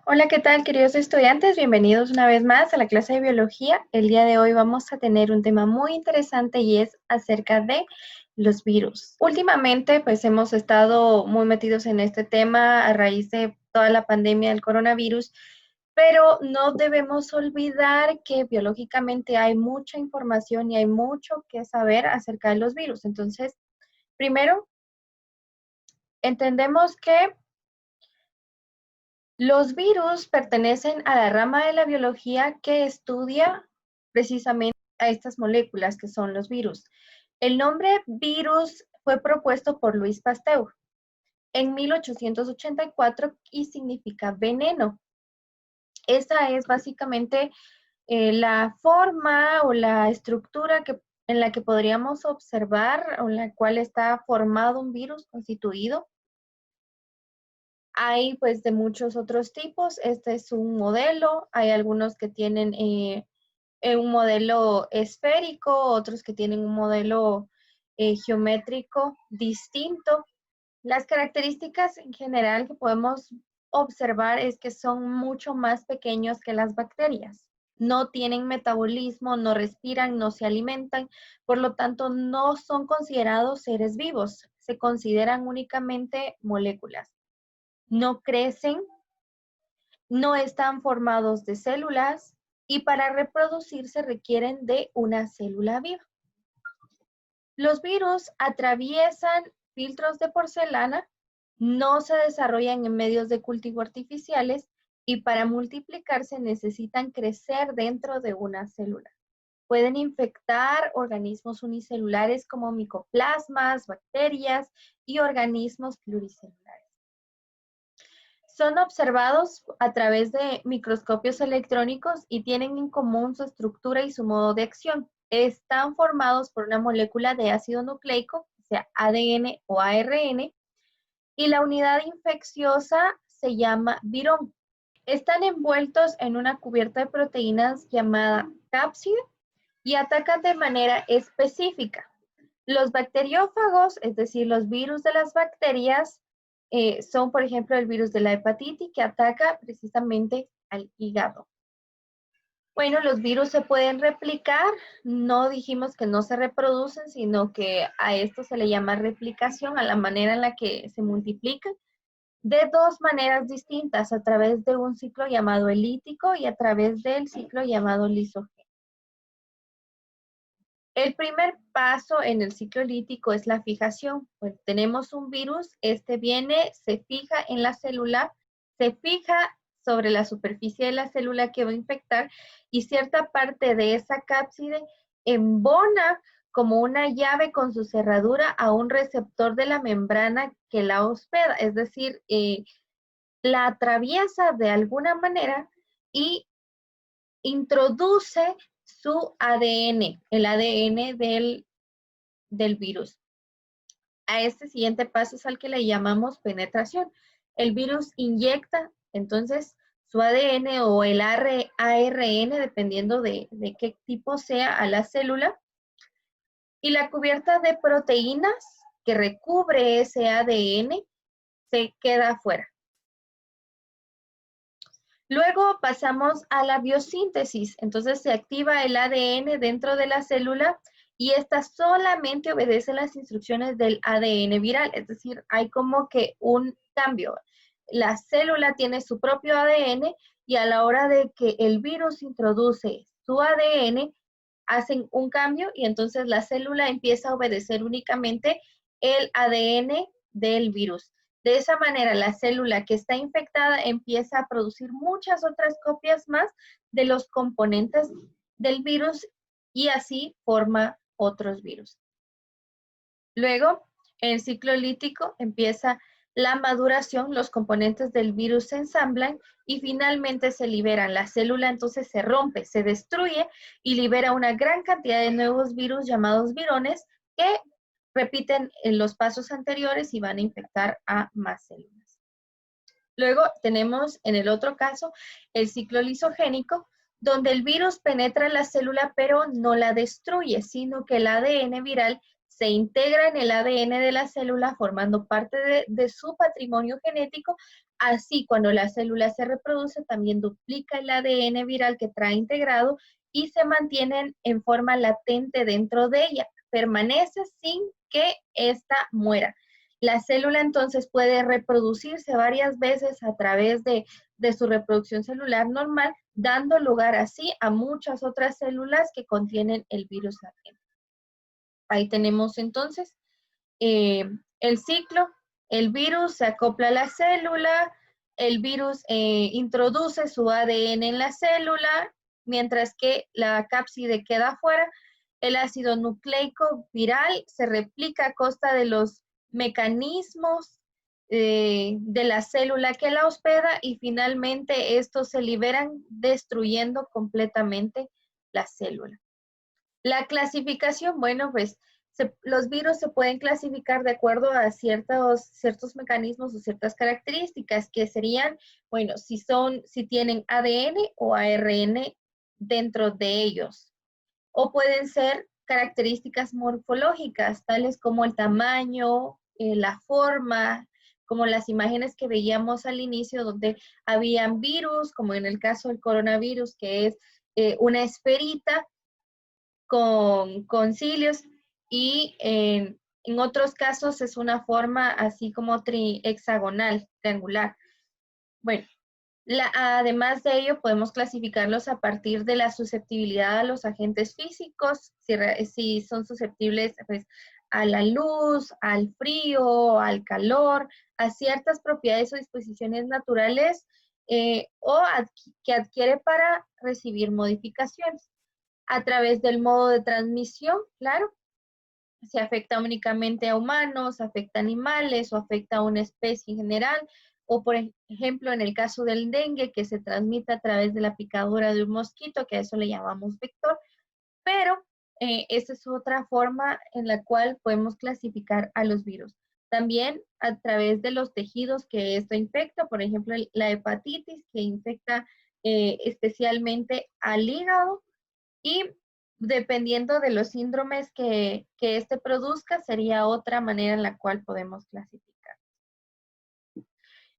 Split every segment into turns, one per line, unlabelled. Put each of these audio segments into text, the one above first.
Hola, ¿qué tal, queridos estudiantes? Bienvenidos una vez más a la clase de biología. El día de hoy vamos a tener un tema muy interesante y es acerca de los virus. Últimamente, pues hemos estado muy metidos en este tema a raíz de toda la pandemia del coronavirus, pero no debemos olvidar que biológicamente hay mucha información y hay mucho que saber acerca de los virus. Entonces, primero, entendemos que los virus pertenecen a la rama de la biología que estudia precisamente a estas moléculas que son los virus. El nombre virus fue propuesto por Louis Pasteur en 1884 y significa veneno. Esa es básicamente la forma o la estructura en la que podríamos observar o en la cual está formado un virus constituido. Hay pues de muchos otros tipos. Este es un modelo. Hay algunos que tienen un modelo esférico, otros que tienen un modelo geométrico distinto. Las características en general que podemos observar es que son mucho más pequeños que las bacterias. No tienen metabolismo, no respiran, no se alimentan, por lo tanto no son considerados seres vivos. Se consideran únicamente moléculas. No crecen, no están formados de células y para reproducirse requieren de una célula viva. Los virus atraviesan filtros de porcelana, no se desarrollan en medios de cultivo artificiales y para multiplicarse necesitan crecer dentro de una célula. Pueden infectar organismos unicelulares como micoplasmas, bacterias y organismos pluricelulares. Son observados a través de microscopios electrónicos y tienen en común su estructura y su modo de acción. Están formados por una molécula de ácido nucleico, o sea, ADN o ARN, y la unidad infecciosa se llama virón. Están envueltos en una cubierta de proteínas llamada cápside y atacan de manera específica. Los bacteriófagos, es decir, los virus de las bacterias, son, por ejemplo, el virus de la hepatitis que ataca precisamente al hígado. Bueno, los virus se pueden replicar, no dijimos que no se reproducen, sino que a esto se le llama replicación, a la manera en la que se multiplican, de dos maneras distintas, a través de un ciclo llamado elítico y a través del ciclo llamado lisogénico. El primer paso en el ciclo lítico es la fijación. Pues tenemos un virus, este viene, se fija en la célula, se fija sobre la superficie de la célula que va a infectar y cierta parte de esa cápside embona como una llave con su cerradura a un receptor de la membrana que la hospeda, es decir, la atraviesa de alguna manera y introduce su ADN, el ADN del virus. A este siguiente paso es al que le llamamos penetración. El virus inyecta entonces su ADN o el ARN, dependiendo de qué tipo sea, a la célula, y la cubierta de proteínas que recubre ese ADN se queda afuera. Luego pasamos a la biosíntesis. Entonces se activa el ADN dentro de la célula y esta solamente obedece las instrucciones del ADN viral. Es decir, hay como que un cambio. La célula tiene su propio ADN y a la hora de que el virus introduce su ADN, hacen un cambio y entonces la célula empieza a obedecer únicamente el ADN del virus. De esa manera, la célula que está infectada empieza a producir muchas otras copias más de los componentes del virus y así forma otros virus. Luego, en el ciclo lítico empieza la maduración, los componentes del virus se ensamblan y finalmente se liberan. La célula entonces se rompe, se destruye y libera una gran cantidad de nuevos virus llamados virones que repiten en los pasos anteriores y van a infectar a más células. Luego tenemos en el otro caso el ciclo lisogénico, donde el virus penetra la célula pero no la destruye, sino que el ADN viral se integra en el ADN de la célula formando parte de su patrimonio genético. Así, cuando la célula se reproduce, también duplica el ADN viral que trae integrado y se mantienen en forma latente dentro de ella. Permanece sin que ésta muera. La célula entonces puede reproducirse varias veces a través de su reproducción celular normal, dando lugar así a muchas otras células que contienen el virus latente. Ahí tenemos entonces el ciclo. El virus se acopla a la célula, el virus introduce su ADN en la célula, mientras que la cápside queda afuera. El ácido nucleico viral se replica a costa de los mecanismos de la célula que la hospeda y finalmente estos se liberan destruyendo completamente la célula. La clasificación, bueno, pues los virus se pueden clasificar de acuerdo a ciertos mecanismos o ciertas características que serían, bueno, si tienen ADN o ARN dentro de ellos. O pueden ser características morfológicas, tales como el tamaño, la forma, como las imágenes que veíamos al inicio, donde habían virus, como en el caso del coronavirus, que es una esferita con cilios, y en otros casos es una forma así como hexagonal, triangular. Bueno, además de ello, podemos clasificarlos a partir de la susceptibilidad a los agentes físicos, si son susceptibles pues, a la luz, al frío, al calor, a ciertas propiedades o disposiciones naturales que adquiere para recibir modificaciones. A través del modo de transmisión, claro, si afecta únicamente a humanos, afecta a animales o afecta a una especie en general, o por ejemplo en el caso del dengue que se transmite a través de la picadura de un mosquito, que a eso le llamamos vector, pero esa es otra forma en la cual podemos clasificar a los virus. También a través de los tejidos que esto infecta, por ejemplo la hepatitis que infecta especialmente al hígado, y dependiendo de los síndromes que este produzca, sería otra manera en la cual podemos clasificar.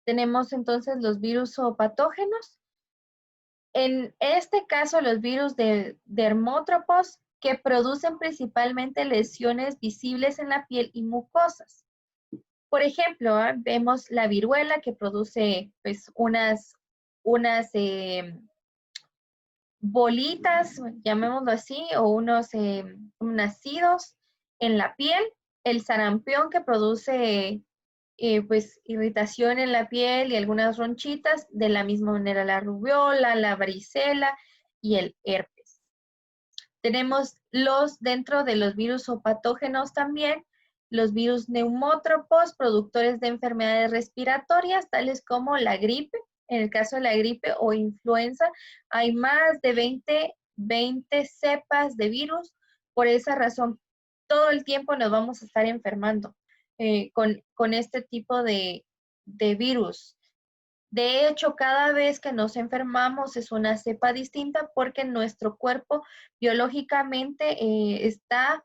Tenemos entonces los virus o patógenos. En este caso, los virus de dermótropos que producen principalmente lesiones visibles en la piel y mucosas. Por ejemplo, vemos la viruela que produce pues, unas bolitas, llamémoslo así, o unos nacidos en la piel, el sarampión que produce pues irritación en la piel y algunas ronchitas, de la misma manera la rubiola, la varicela y el herpes. Tenemos dentro de los virus o patógenos también, los virus neumótropos, productores de enfermedades respiratorias, tales como la gripe. En el caso de la gripe o influenza, hay más de 20 cepas de virus. Por esa razón, todo el tiempo nos vamos a estar enfermando con este tipo de virus. De hecho, cada vez que nos enfermamos es una cepa distinta porque nuestro cuerpo biológicamente está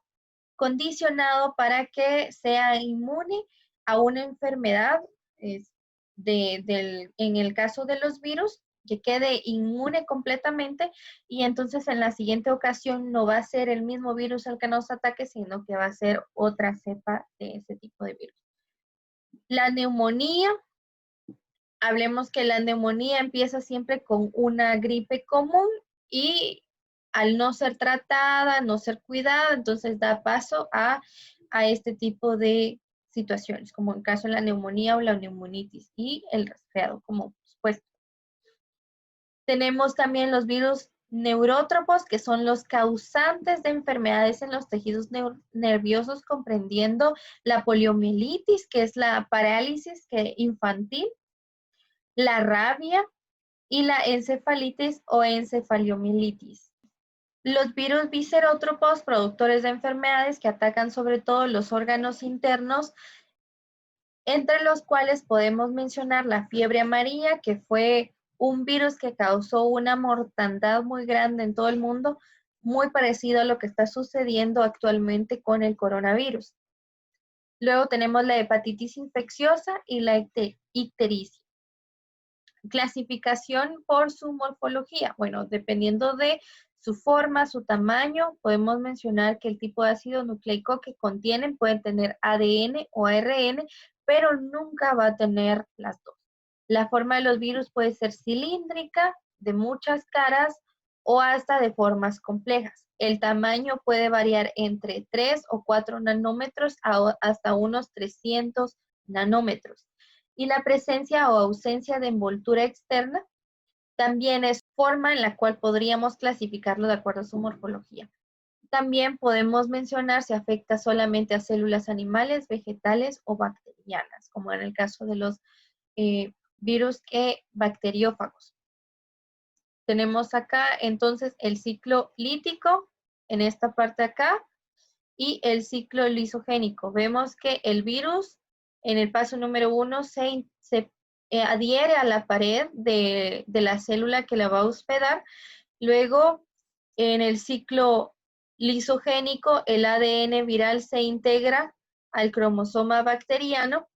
condicionado para que sea inmune a una enfermedad. En el caso de los virus, que quede inmune completamente y entonces en la siguiente ocasión no va a ser el mismo virus el que nos ataque, sino que va a ser otra cepa de ese tipo de virus. La neumonía. Hablemos que la neumonía empieza siempre con una gripe común y al no ser tratada, no ser cuidada, entonces da paso a este tipo de situaciones, como en caso de la neumonía o la neumonitis y el resfriado, como supuesto. Tenemos también los virus neurótropos, que son los causantes de enfermedades en los tejidos nerviosos, comprendiendo la poliomielitis, que es la parálisis infantil, la rabia y la encefalitis o encefalomielitis. Los virus viscerótropos, productores de enfermedades que atacan sobre todo los órganos internos, entre los cuales podemos mencionar la fiebre amarilla, que fue un virus que causó una mortandad muy grande en todo el mundo muy parecido a lo que está sucediendo actualmente con el coronavirus. Luego tenemos la hepatitis infecciosa y la ictericia. Clasificación por su morfología. Bueno, dependiendo de su forma, su tamaño, podemos mencionar que el tipo de ácido nucleico que contienen pueden tener ADN o ARN, pero nunca va a tener las dos. La forma de los virus puede ser cilíndrica, de muchas caras o hasta de formas complejas. El tamaño puede variar entre 3 o 4 nanómetros hasta unos 300 nanómetros. Y la presencia o ausencia de envoltura externa también es forma en la cual podríamos clasificarlo de acuerdo a su morfología. También podemos mencionar si afecta solamente a células animales, vegetales o bacterianas, como en el caso de los virus bacteriófagos. Tenemos acá entonces el ciclo lítico en esta parte acá y el ciclo lisogénico. Vemos que el virus en el paso número 1 se adhiere a la pared de la célula que la va a hospedar. Luego, en el ciclo lisogénico, el ADN viral se integra al cromosoma bacteriano.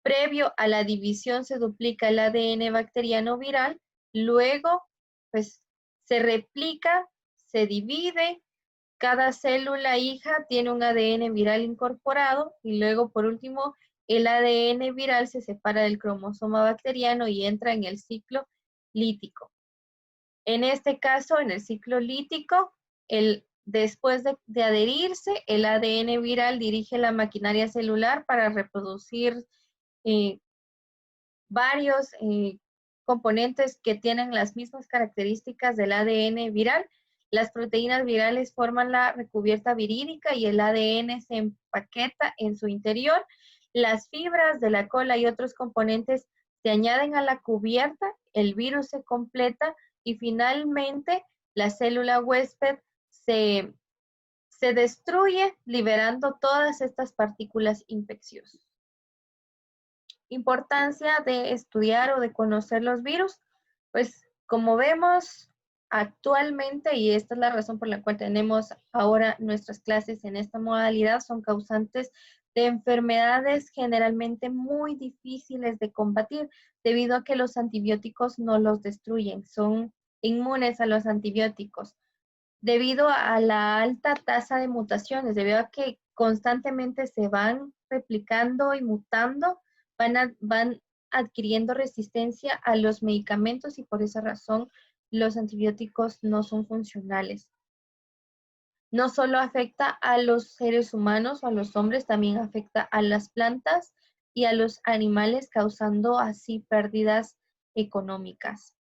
Previo a la división se duplica el ADN bacteriano viral. Luego, pues, se replica, se divide. Cada célula hija tiene un ADN viral incorporado y luego, por último, el ADN viral se separa del cromosoma bacteriano y entra en el ciclo lítico. En este caso, en el ciclo lítico, después de adherirse, el ADN viral dirige la maquinaria celular para reproducir varios componentes que tienen las mismas características del ADN viral. Las proteínas virales forman la recubierta virídica y el ADN se empaqueta en su interior. Las fibras de la cola y otros componentes se añaden a la cubierta, el virus se completa y finalmente la célula huésped se destruye liberando todas estas partículas infecciosas. Importancia de estudiar o de conocer los virus, pues como vemos actualmente, y esta es la razón por la cual tenemos ahora nuestras clases en esta modalidad, son causantes de enfermedades generalmente muy difíciles de combatir debido a que los antibióticos no los destruyen, son inmunes a los antibióticos. Debido a la alta tasa de mutaciones, debido a que constantemente se van replicando y mutando, van adquiriendo resistencia a los medicamentos y por esa razón los antibióticos no son funcionales. No solo afecta a los seres humanos o a los hombres, también afecta a las plantas y a los animales, causando así pérdidas económicas.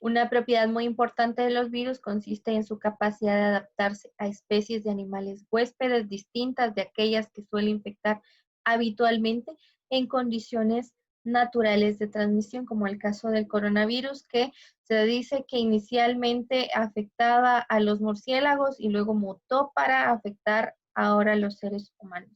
Una propiedad muy importante de los virus consiste en su capacidad de adaptarse a especies de animales huéspedes distintas de aquellas que suele infectar habitualmente en condiciones naturales de transmisión, como el caso del coronavirus, que se dice que inicialmente afectaba a los murciélagos y luego mutó para afectar ahora a los seres humanos.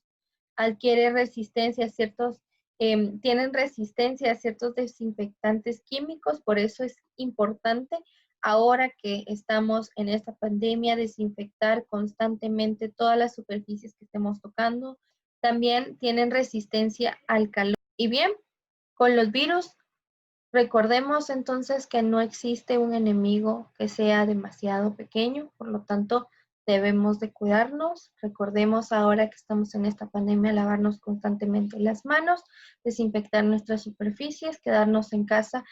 Adquiere resistencia a tienen resistencia a ciertos desinfectantes químicos, por eso es importante ahora que estamos en esta pandemia desinfectar constantemente todas las superficies que estemos tocando. También tienen resistencia al calor. Y bien, con los virus, recordemos entonces que no existe un enemigo que sea demasiado pequeño, por lo tanto, debemos de cuidarnos. Recordemos ahora que estamos en esta pandemia, lavarnos constantemente las manos, desinfectar nuestras superficies, quedarnos en casa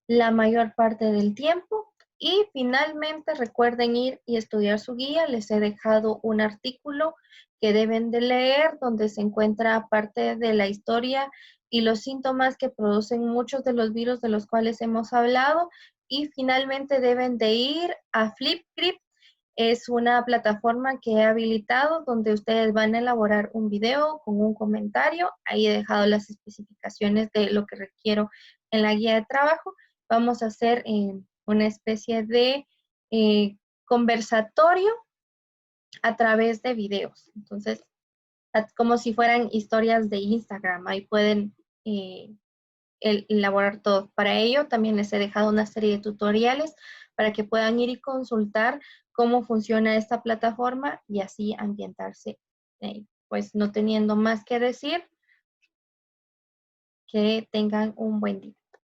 la mayor parte del tiempo. Y finalmente recuerden ir y estudiar su guía. Les he dejado un artículo que deben de leer donde se encuentra parte de la historia y los síntomas que producen muchos de los virus de los cuales hemos hablado. Y finalmente deben de ir a Flipgrid. Es una plataforma que he habilitado donde ustedes van a elaborar un video con un comentario. Ahí he dejado las especificaciones de lo que requiero en la guía de trabajo. Vamos a hacer una especie de conversatorio a través de videos. Entonces, como si fueran historias de Instagram. Ahí pueden elaborar todo. Para ello, también les he dejado una serie de tutoriales para que puedan ir y consultar cómo funciona esta plataforma y así ambientarse. Pues no teniendo más que decir, que tengan un buen día.